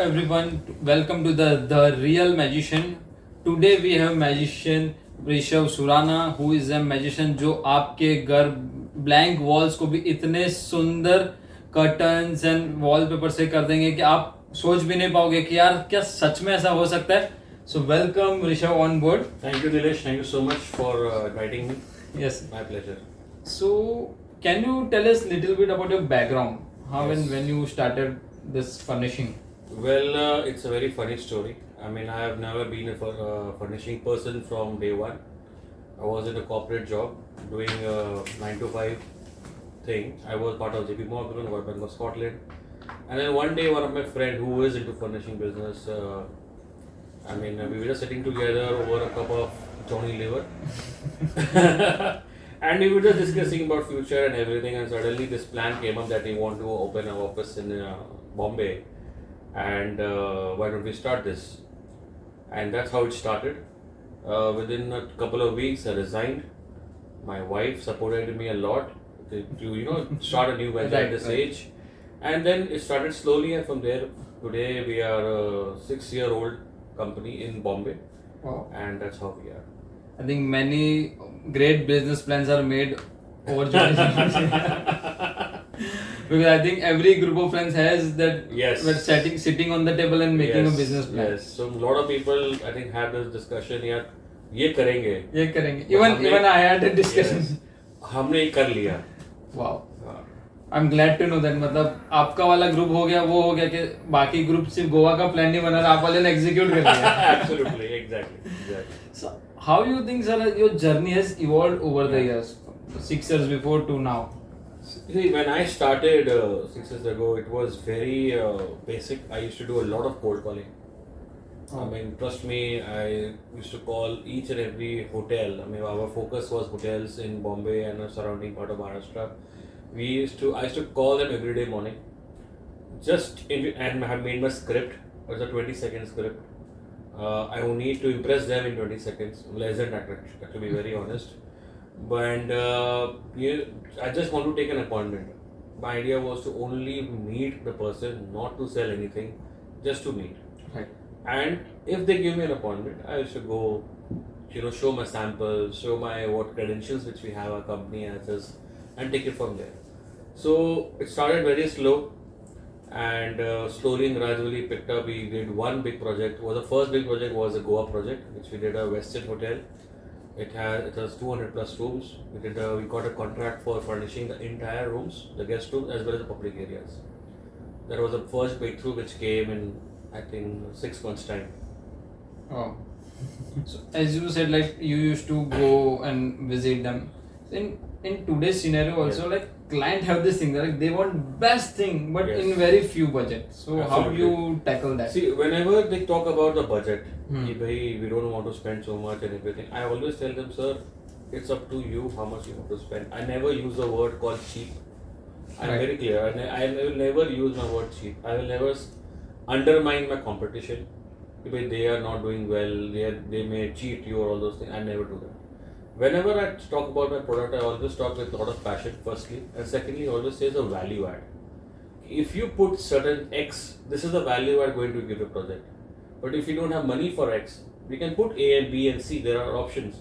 everyone, welcome to the Real Magician. Today we have magician Rishav Surana, who is a magician जो आपके घर blank walls को भी इतने सुंदर curtains and wallpaper से कर देंगे कि आप सोच भी नहीं पाओगे कि यार क्या सच में ऐसा हो सकता है. So welcome Rishav on board. Thank you, Nilesh. Thank you so much for inviting me. Yes. My pleasure. So can you tell us little bit about your background? How Yes. and when you started this furnishing? Well, it's a very funny story. I mean, I have never been a furnishing person from day one. I was in a corporate job doing a 9 to 5 thing. I was part of JP Morgan, Bank of Scotland. And then one day, one of my friends who is into furnishing business, we were just sitting together over a cup of Johnny Liver. And we were just discussing about future and everything, and suddenly this plan came up that we want to open an office in Bombay, and why don't we start this? And that's how it started. Within a couple of weeks, I resigned. My wife supported me a lot to start a new venture at this age, and then it started slowly, and from there, today we are a 6-year-old company in Bombay. Wow. And that's how we are. I think many great business plans are made over because I think every group of friends has that. Yes. We're sitting on the table and making a business plan. Yes. So a lot of people I think have this discussion. यार ये करेंगे. Even I had a discussion. Yes. हमने ये कर लिया. Wow. I'm glad to know that. मतलब आपका वाला ग्रुप हो गया, वो हो गया कि बाकी ग्रुप सिर्फ गोवा का प्लान नहीं बना रहा, आप वाले ने एग्जीक्यूट कर लिया. Absolutely, exactly. So how you think, sir, your journey has evolved over the years, 6 years before to now? See, when I started 6 years ago, it was very basic. I used to do a lot of cold calling. Oh. I mean, trust me, I used to call each and every hotel. I mean, our focus was hotels in Bombay and the surrounding part of Maharashtra. I used to call them every day morning. And I have made my script. It was a 20-second script. I will need to impress them in 20 seconds, less than that, to be very honest. But I just want to take an appointment. My idea was to only meet the person, not to sell anything, just to meet. Right. And if they give me an appointment, I used to go, show my samples, show my what credentials which we have, our company has, and take it from there. So it started very slow. And slowly and gradually picked up. We did one big project. The first big project was a Goa project, which we did a Western hotel. It was 200 plus rooms. We got a contract for furnishing the entire rooms, the guest rooms as well as the public areas. That was the first breakthrough which came in, I think, 6 months time. Oh. So as you said, like you used to go and visit them. In today's scenario also, like client have this thing, like they want best thing but in very few budget. So Absolutely. how do you tackle that? See, whenever they talk about the budget, we don't want to spend so much and everything, I always tell them, sir, it's up to you how much you want to spend. I never use the word called cheap. I'm very clear. I will never use my word cheap. I will never undermine my competition. If they are not doing well, they may cheat you or all those things. I never do that. Whenever I talk about my product, I always talk with a lot of passion, firstly. And secondly, I always say it's a value add. If you put certain X, this is the value I'm going to give a project. But if you don't have money for X, we can put A and B and C, there are options.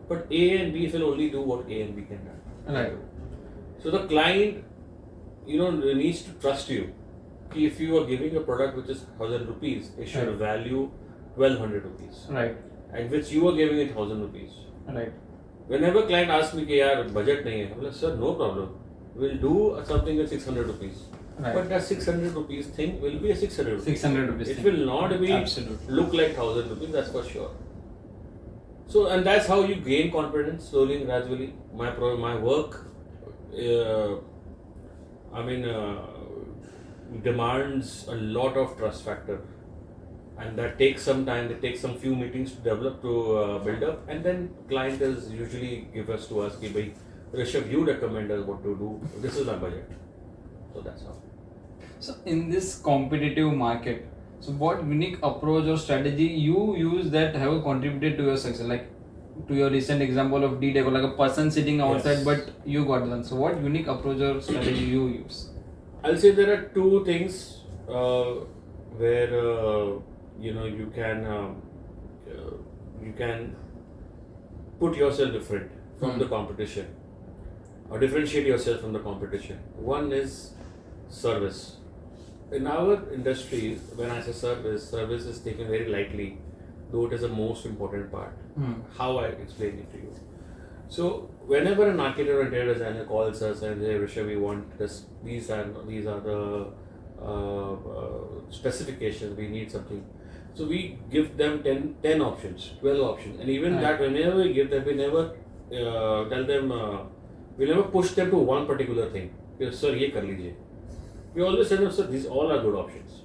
But A and B will only do what A and B can do. Right. So the client, needs to trust you. If you are giving a product which is 1,000 rupees, it should value 1,200 rupees. Right. And which you are giving it 1,000 rupees. Right. Whenever client asks me कि यार budget नहीं है, I'm like, sir, no problem. We'll do something with 600 rupees. Right. But that 600 rupees thing will be a 600 rupees. 600 rupees. It will not be look like 1,000 rupees. That's for sure. So and that's how you gain confidence slowly and gradually. My work, demands a lot of trust factor. And that takes some time, it takes some few meetings to develop, to build up, and then client is usually give us to us, ki, Rishav, you recommend us what to do, this is my budget. So that's how. So in this competitive market, so what unique approach or strategy you use that have contributed to your success? Like to your recent example of D-Deco, like a person sitting outside, but you got one. So what unique approach or strategy you use? I'll say there are two things. where you can put yourself different from the competition or differentiate yourself from the competition. One is service. In our industry, when I say service is taken very lightly, though it is the most important part. How I explain it to you. So whenever an architect or interior designer calls us and say, Rishav, we want this, these are the specifications, we need something. So we give them 10 options, 12 options, and even that whenever we give them, we never tell them, we never push them to one particular thing. Sir, ye kar lijiye. We always tell them, sir, these all are good options.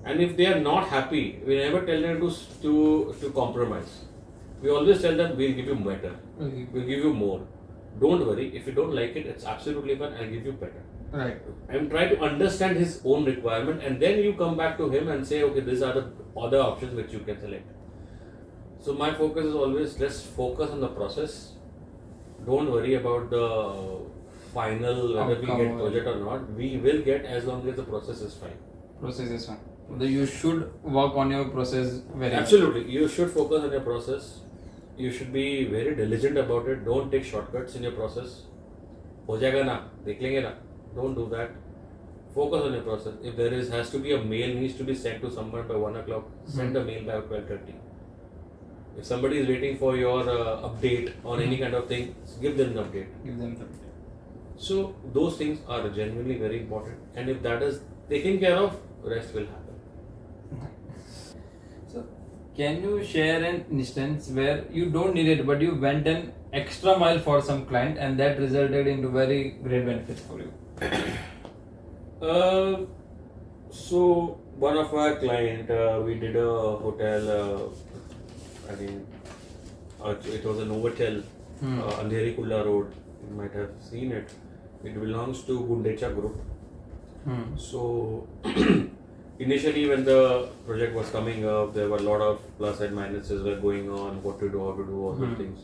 And if they are not happy, we never tell them to compromise. We always tell them, we'll give you better, we'll give you more. Don't worry, if you don't like it, it's absolutely fine, I'll give you better. Right. And try to understand his own requirement, and then you come back to him and say, okay, these are the other options which you can select. So my focus is always, let's focus on the process. Don't worry about the final, whether we get project or not. We will get as long as the process is fine. Process is fine. You should work on your process very Absolutely. You should focus on your process. You should be very diligent about it. Don't take shortcuts in your process. हो जाएगा ना, देख लेंगे ना. Don't do that. Focus on your process. If there has to be a mail needs to be sent to someone by 1 o'clock, send a mail by 12:30. If somebody is waiting for your update on any kind of thing, give them the update. Give them the update. So those things are genuinely very important. And if that is taken care of, rest will happen. So, can you share an instance where you don't need it, but you went an extra mile for some client, and that resulted into very great benefits for you? So one of our client, we did a hotel. I mean, it was a Novotel, Andheri Kulla Road. You might have seen it. It belongs to Gundecha Group. So initially, when the project was coming up, there were a lot of plus and minuses were going on. What to do, how to do, all those things.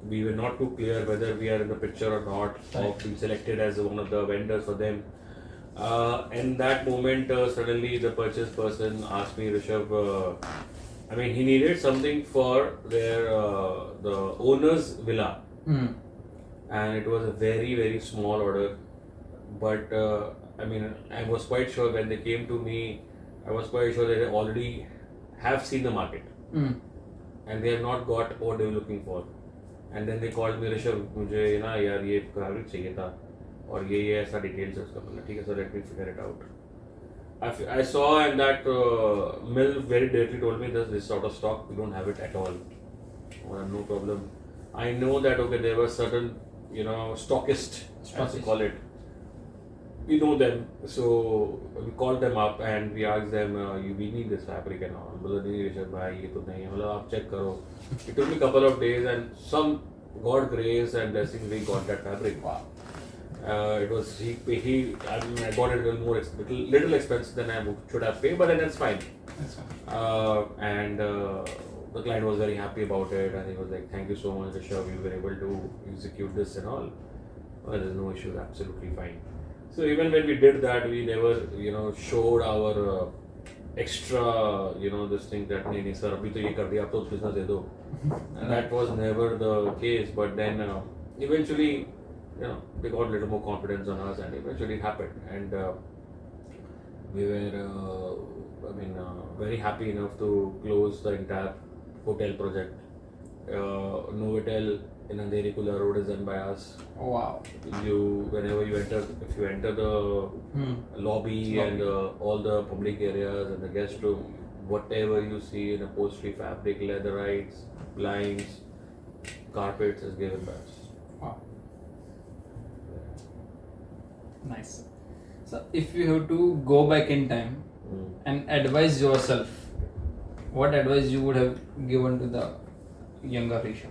We were not too clear whether we are in the picture or not, or being selected as one of the vendors for them. In that moment, suddenly the purchase person asked me, Rishav, I mean, he needed something for their the owner's villa, and it was a very, very small order. But I mean, I was quite sure when they came to me, I was quite sure that they already have seen the market, and they have not got what they were looking for. And then they called me, Rishav, मुझे ना यार ये fabric चाहिए था और ये ऐसा details है उसका, बोला ठीक है sir, let me figure it out. I saw, and that mill very directly told me that this is out of stock, we don't have it at all. Well, no problem. I know that okay, there were certain stockists, as we call it. We know them, so we called them up and we asked them, we need this fabric and all. बोला नहीं ऋषभ भाई ये तो नहीं है, मतलब आप check करो. It took me a couple of days, and some God grace and blessing we got that fabric. Wow. It was I mean, I got it a little expensive than I should have paid, but then that's fine. That's fine. And the client was very happy about it, and he was like, "Thank you so much, Rishav. You were able to execute this and all." Well, there's no issue. Absolutely fine. So even when we did that, we never showed our extra this thing that नहीं sir अभी तो ये कर दिया आप तो business दे दो. And that was never the case. But then eventually they got a little more confidence on us, and eventually it happened, and we were very happy enough to close the entire hotel project. Novotel in Andheri Kulla Road is done by us. Oh, wow. If you enter the lobby and all the public areas and the guest room, whatever you see in upholstery, fabric, leatherites, blinds, carpets is given by us. Wow. Nice. So if you have to go back in time and advise yourself, what advice you would have given to the younger Rishav?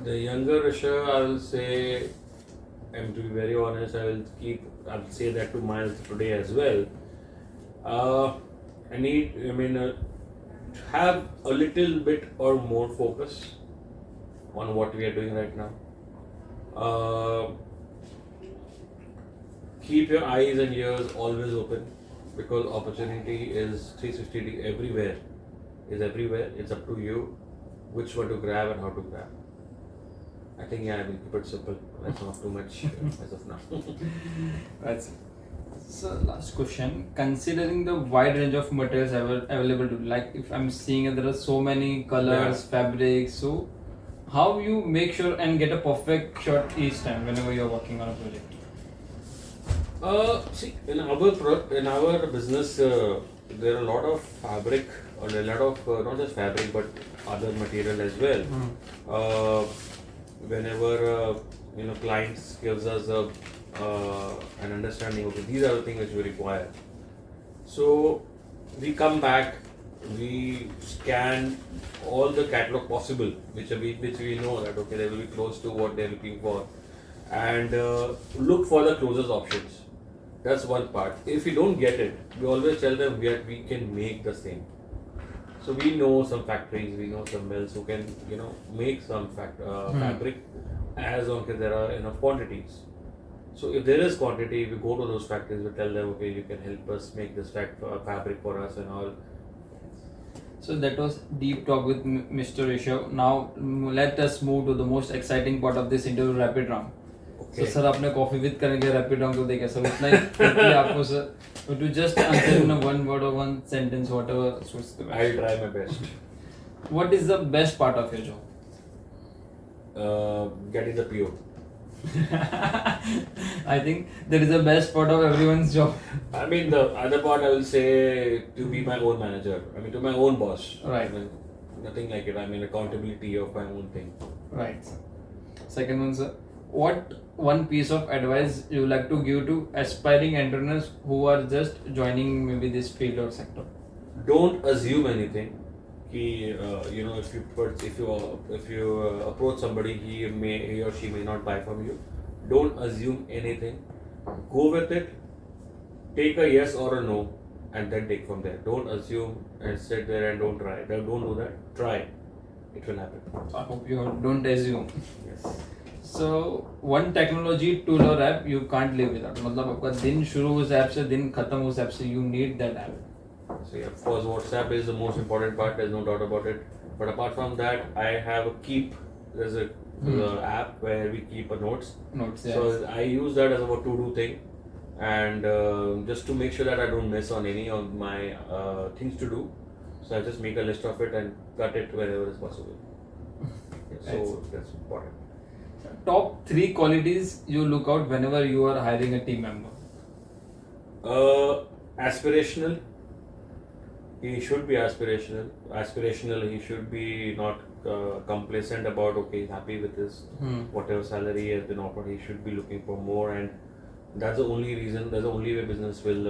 The younger Rishav, I will say, and to be very honest, I'll say that to Miles today as well. Have a little bit or more focus on what we are doing right now. Keep your eyes and ears always open. because opportunity is 360 everywhere. Is everywhere. It's up to you which one to grab and how to grab. I think I will keep it simple. That's not too much as of now. That's so last question. Considering the wide range of materials available to, like if I'm seeing there are so many colors, fabrics, so how you make sure and get a perfect shot each time whenever you're working on a project? See, in our business, there are a lot of fabric, or a lot of not just fabric but other material as well. Whenever clients gives us an understanding, okay, these are the things which we require. So we come back, we scan all the catalog possible, which we know that okay, they will be close to what they're looking for, and look for the closest options. That's one part. If we don't get it, we always tell them we can make the same. So we know some factories, we know some mills who can make some fabric as long as there are enough quantities. So if there is quantity, we go to those factories, we tell them, okay, you can help us make this fabric for us and all. So that was deep talk with Mr. Rishav. Now let us move to the most exciting part of this interview, rapid round. Okay. So sir आपने coffee with करने के rapid round को देखा sir उतना ही quickly आपको sir to just answer in a one word or one sentence whatever suits the best. I'll try my best. What is the best part of your job? Getting the PO. I think that is the best part of everyone's job. I mean, the other part I will say to be my own manager. I mean, to my own boss. Right. I mean, nothing like it. I mean, accountability of my own thing. Right. Second one, sir. What one piece of advice you would like to give to aspiring entrepreneurs who are just joining maybe this field or sector? Don't assume anything. If you approach somebody, he or she may not buy from you. Don't assume anything. Go with it. Take a yes or a no, and then take from there. Don't assume and sit there and don't try. Don't do that. Try. It will happen. I hope you don't assume. Yes. So one technology tool or app you can't live without. मतलब आपका दिन शुरू उस app से दिन खत्म उस app से, you need that app. So yeah, of course, WhatsApp is the most important part. There's no doubt about it. But apart from that, I have a Keep. There's a app where we keep a notes. Notes. Yes. So I use that as a to-do thing, and just to make sure that I don't miss on any of my things to do. So I just make a list of it and cut it wherever is possible. Yeah, so that's important. Top 3 qualities you look out whenever you are hiring a team member. Aspirational. He should be aspirational. He should be not complacent about okay, he's happy with his whatever salary has been offered. He should be looking for more, and that's the only reason. That's the only way business will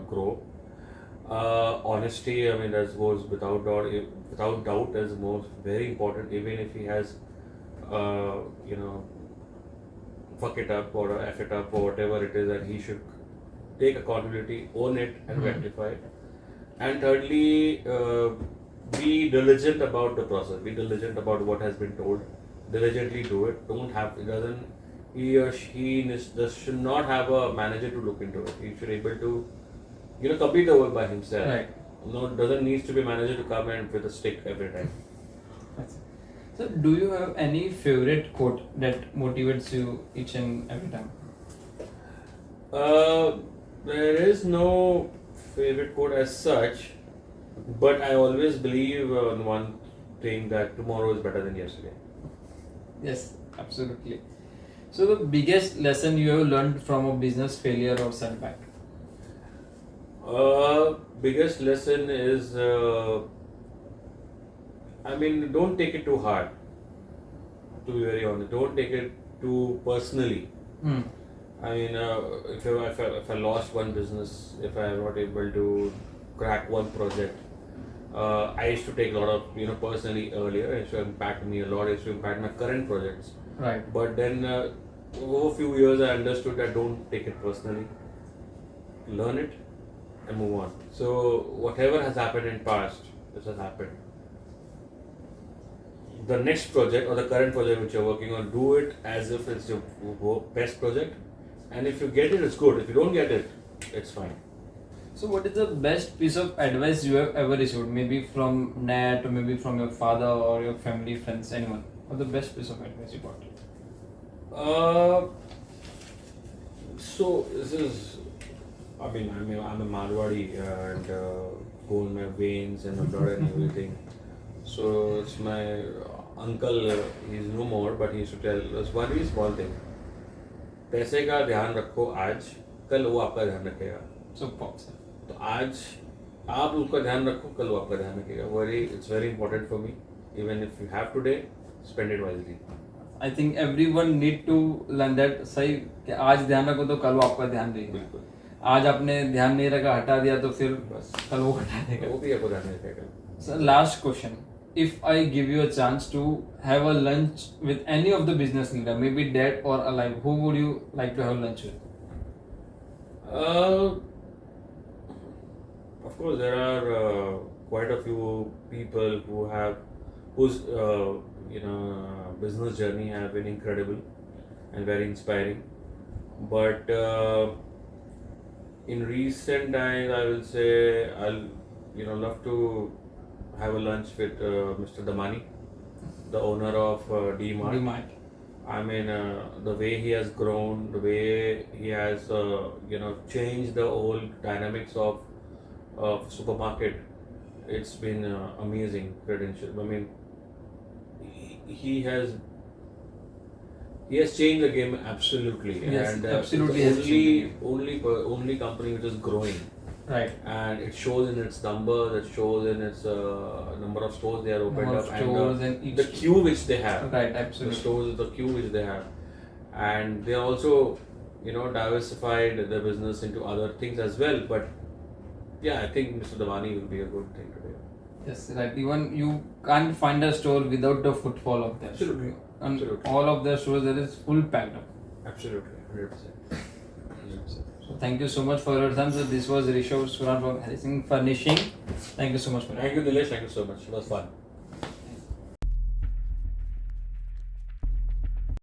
grow. Honesty. I mean, that goes without doubt. Without doubt, is most very important. Even if he has fuck it up or F it up or whatever it is, and he should take accountability, own it, and rectify it. And thirdly, be diligent about the process. Be diligent about what has been told. Diligently do it. He or she should not have a manager to look into it. He should be able to, complete the work by himself. Right. No, doesn't need to be a manager to come and with a stick every time. So, do you have any favorite quote that motivates you each and every time? There is no favorite quote as such, but I always believe in one thing, that tomorrow is better than yesterday. Yes, absolutely. So, the biggest lesson you have learned from a business failure or setback? Biggest lesson is, don't take it too hard. To be very honest, don't take it too personally. If I lost one business, if I am not able to crack one project, I used to take a lot of, personally earlier. It used to impact me a lot. It used to impact my current projects. Right. But then over a few years, I understood that don't take it personally. Learn it and move on. So whatever has happened in past, this has happened. The next project or the current project which you're working on, do it as if it's your best project. And if you get it, it's good. If you don't get it, it's fine. So what is the best piece of advice you have ever received? Maybe from net, or maybe from your father or your family, friends, anyone. What the best piece of advice you got? So this is, I mean, I'm a Marwadi and go in my veins and blood and everything. So it's my uncle. He's no more, but he used to tell us one very small thing. पैसे का ध्यान रखो आज, कल वो आपका ध्यान रखेगा. So pops. तो आज आप उसका ध्यान रखो, कल वो आपका ध्यान रखेगा. It's very important for me. Even if you have today, spend it wisely. I think everyone need to learn that. सही कि आज ध्यान रखो तो कल वो आपका ध्यान देगा. बिल्कुल. आज आपने ध्यान नहीं रखा, हटा दिया तो फिर बस कल वो हटा देगा. वो भी आपको ध्यान रखेगा. So last question. If I give you a chance to have a lunch with any of the business leader, maybe dead or alive, who would you like to have lunch with? Of course, there are quite a few people whose business journey have been incredible and very inspiring. But in recent times, I will say I'll love to have a lunch with Mr. Damani, the owner of D-Mart. I mean, the way he has grown, the way he has changed the whole dynamics of supermarket. It's been amazing credential. I mean, he has changed the game absolutely. Yes, and absolutely it's has the changed only company which is growing. Right. And it shows in its numbers, it shows in its number of stores they are opened Number up, of stores and and the queue which they have. Right, The absolutely. stores, the queue which they have, and they also, diversified the business into other things as well. But yeah, I think Mr. Damani will be a good thing to do. Yes, right. Even you can't find a store without the footfall of them. Absolutely. And Absolutely. all of their stores there is full packed up. Absolutely, 100%. 100%. So thank you so much for your time. So this was Rishav Surana from Furnishing. Thank you so much for that. Thank you, Nilesh. Thank you so much. It was fun.